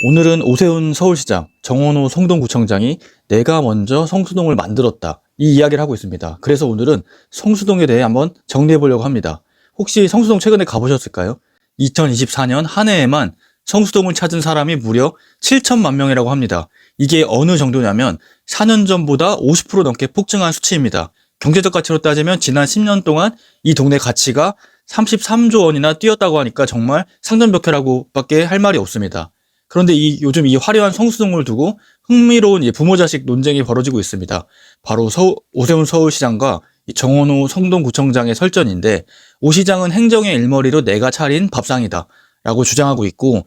오늘은 오세훈 서울시장, 정원호 성동구청장이 내가 먼저 성수동을 만들었다, 이 이야기를 하고 있습니다. 그래서 오늘은 성수동에 대해 한번 정리해 보려고 합니다. 혹시 성수동 최근에 가보셨을까요? 2024년 한 해에만 성수동을 찾은 사람이 무려 7천만 명이라고 합니다. 이게 어느 정도냐면 4년 전보다 50% 넘게 폭증한 수치입니다. 경제적 가치로 따지면 지난 10년 동안 이 동네 가치가 33조 원이나 뛰었다고 하니까 정말 상전벽해라고 밖에 할 말이 없습니다. 그런데 요즘 이 화려한 성수동을 두고 흥미로운 부모 자식 논쟁이 벌어지고 있습니다. 바로 오세훈 서울시장과 정원호 성동구청장의 설전인데, 오 시장은 행정의 일머리로 내가 차린 밥상이다 라고 주장하고 있고,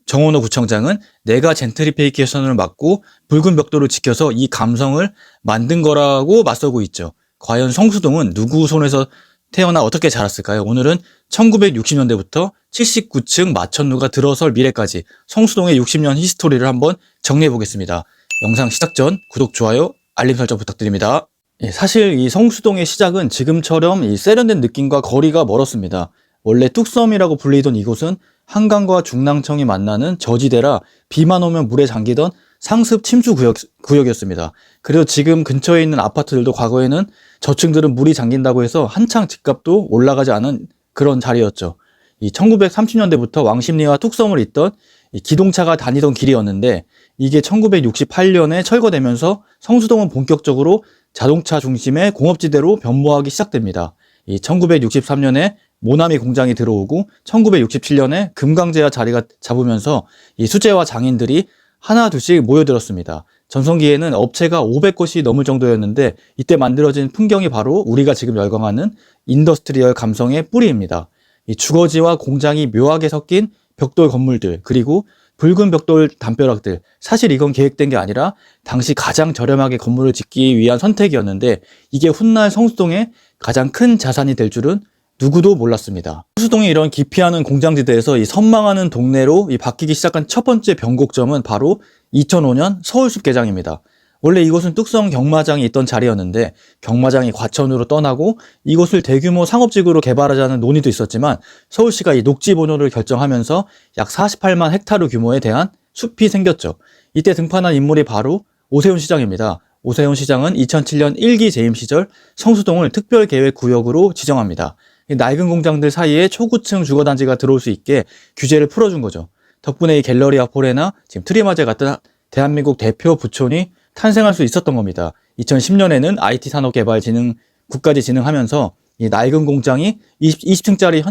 정원호 구청장은 내가 젠트리피케이션을 막고 붉은 벽돌을 지켜서 이 감성을 만든 거라고 맞서고 있죠. 과연 성수동은 누구 손에서 태어나 어떻게 자랐을까요? 오늘은 1960년대부터 79층 마천루가 들어설 미래까지 성수동의 60년 히스토리를 한번 정리해 보겠습니다. 영상 시작 전 구독, 좋아요, 알림 설정 부탁드립니다. 사실 이 성수동의 시작은 지금처럼 이 세련된 느낌과 거리가 멀었습니다. 원래 뚝섬이라고 불리던 이곳은 한강과 중랑천이 만나는 저지대라 비만 오면 물에 잠기던 상습 침수 구역이었습니다. 그래서 지금 근처에 있는 아파트들도 과거에는 저층들은 물이 잠긴다고 해서 한창 집값도 올라가지 않은 그런 자리였죠. 이 1930년대부터 왕십리와 뚝섬을 잇던 이 기동차가 다니던 길이었는데, 이게 1968년에 철거되면서 성수동은 본격적으로 자동차 중심의 공업지대로 변모하기 시작됩니다. 이 1963년에 모나미 공장이 들어오고 1967년에 금강제와 자리가 잡으면서 이 수제화 장인들이 하나 둘씩 모여들었습니다. 전성기에는 업체가 500곳이 넘을 정도였는데, 이때 만들어진 풍경이 바로 우리가 지금 열광하는 인더스트리얼 감성의 뿌리입니다. 이 주거지와 공장이 묘하게 섞인 벽돌 건물들, 그리고 붉은 벽돌 담벼락들, 사실 이건 계획된 게 아니라 당시 가장 저렴하게 건물을 짓기 위한 선택이었는데, 이게 훗날 성수동의 가장 큰 자산이 될 줄은 누구도 몰랐습니다. 성수동이 이런 기피하는 공장지대에서 이 선망하는 동네로 바뀌기 시작한 첫 번째 변곡점은 바로 2005년 서울숲 개장입니다. 원래 이곳은 뚝섬 경마장이 있던 자리였는데, 경마장이 과천으로 떠나고 이곳을 대규모 상업지구로 개발하자는 논의도 있었지만, 서울시가 이 녹지 번호를 결정하면서 약 48만 헥타르 규모에 대한 숲이 생겼죠. 이때 등판한 인물이 바로 오세훈 시장입니다. 오세훈 시장은 2007년 1기 재임 시절 성수동을 특별계획구역으로 지정합니다. 낡은 공장들 사이에 초고층 주거단지가 들어올 수 있게 규제를 풀어준 거죠. 덕분에 이 갤러리아 포레나 지금 트리마제 같은 대한민국 대표 부촌이 탄생할 수 있었던 겁니다. 2010년에는 IT산업개발진흥 국까지 진흥하면서 이 낡은 공장이 20층짜리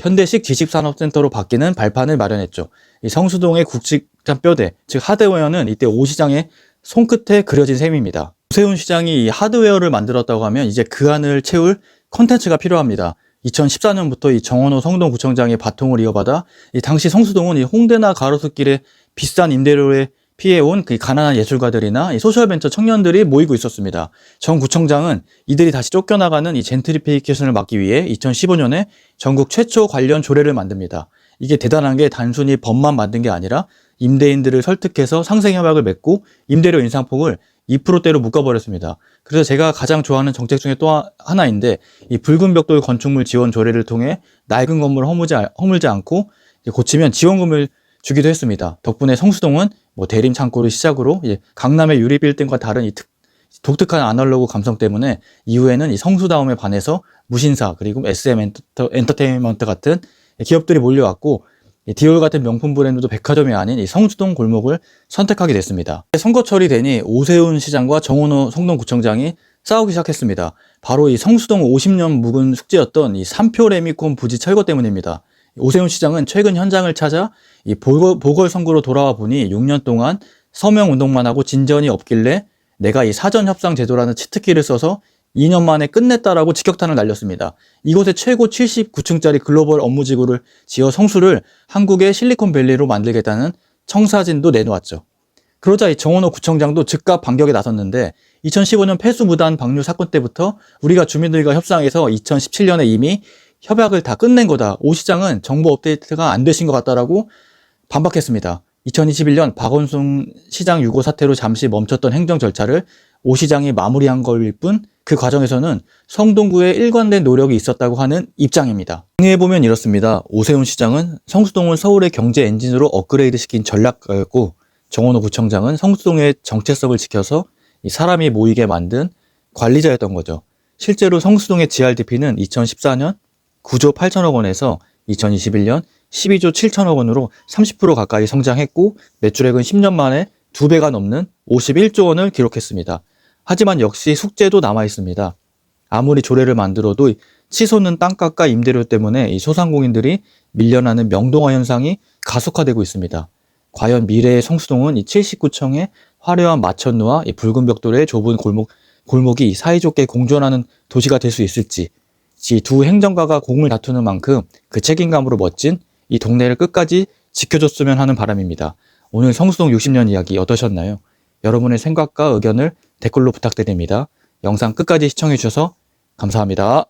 현대식 지식산업센터로 바뀌는 발판을 마련했죠. 이 성수동의 굵직한 뼈대, 즉 하드웨어는 이때 오 시장의 손끝에 그려진 셈입니다. 오세훈 시장이 이 하드웨어를 만들었다고 하면 이제 그 안을 채울 콘텐츠가 필요합니다. 2014년부터 이 정원호 성동구청장의 바통을 이어받아 이 당시 성수동은 이 홍대나 가로수길에 비싼 임대료에 피해온 그 가난한 예술가들이나 이 소셜벤처 청년들이 모이고 있었습니다. 정 구청장은 이들이 다시 쫓겨나가는 이 젠트리피케이션을 막기 위해 2015년에 전국 최초 관련 조례를 만듭니다. 이게 대단한 게 단순히 법만 만든 게 아니라 임대인들을 설득해서 상생협약을 맺고 임대료 인상폭을 2%대로 묶어버렸습니다. 그래서 제가 가장 좋아하는 정책 중에 또 하나인데, 이 붉은 벽돌 건축물 지원 조례를 통해 낡은 건물을 허물지 않고 고치면 지원금을 주기도 했습니다. 덕분에 성수동은 대림 창고를 시작으로 강남의 유리 빌딩과 다른 이 독특한 아날로그 감성 때문에 이후에는 이 성수다움에 반해서 무신사, 그리고 SM 엔터테인먼트 같은 기업들이 몰려왔고, 디올 같은 명품 브랜드도 백화점이 아닌 이 성수동 골목을 선택하게 됐습니다. 선거철이 되니 오세훈 시장과 정원호 성동구청장이 싸우기 시작했습니다. 바로 이 성수동 50년 묵은 숙제였던 이 3표 레미콘 부지 철거 때문입니다. 오세훈 시장은 최근 현장을 찾아 이 보궐선거로 돌아와 보니 6년 동안 서명 운동만 하고 진전이 없길래 내가 이 사전협상 제도라는 치트키를 써서 2년 만에 끝냈다라고 직격탄을 날렸습니다. 이곳에 최고 79층짜리 글로벌 업무지구를 지어 성수를 한국의 실리콘밸리로 만들겠다는 청사진도 내놓았죠. 그러자 이 정원호 구청장도 즉각 반격에 나섰는데, 2015년 폐수무단 방류 사건 때부터 우리가 주민들과 협상해서 2017년에 이미 협약을 다 끝낸 거다, 오 시장은 정보 업데이트가 안 되신 것 같다라고 반박했습니다. 2021년 박원순 시장 유고 사태로 잠시 멈췄던 행정 절차를 오 시장이 마무리한 거일 뿐 그 과정에서는 성동구의 일관된 노력이 있었다고 하는 입장입니다. 정리해보면 이렇습니다. 오세훈 시장은 성수동을 서울의 경제 엔진으로 업그레이드시킨 전략가였고, 정원호 구청장은 성수동의 정체성을 지켜서 이 사람이 모이게 만든 관리자였던 거죠. 실제로 성수동의 GRDP는 2014년 9조 8천억 원에서 2021년 12조 7천억 원으로 30% 가까이 성장했고, 매출액은 10년 만에 2배가 넘는 51조 원을 기록했습니다. 하지만 역시 숙제도 남아 있습니다. 아무리 조례를 만들어도 치솟는 땅값과 임대료 때문에 이 소상공인들이 밀려나는 명동화 현상이 가속화되고 있습니다. 과연 미래의 성수동은 이 79층의 화려한 마천루와 이 붉은 벽돌의 좁은 골목이 사이좋게 공존하는 도시가 될 수 있을지, 이 두 행정가가 공을 다투는 만큼 그 책임감으로 멋진 이 동네를 끝까지 지켜줬으면 하는 바람입니다. 오늘 성수동 60년 이야기 어떠셨나요? 여러분의 생각과 의견을 댓글로 부탁드립니다. 영상 끝까지 시청해주셔서 감사합니다.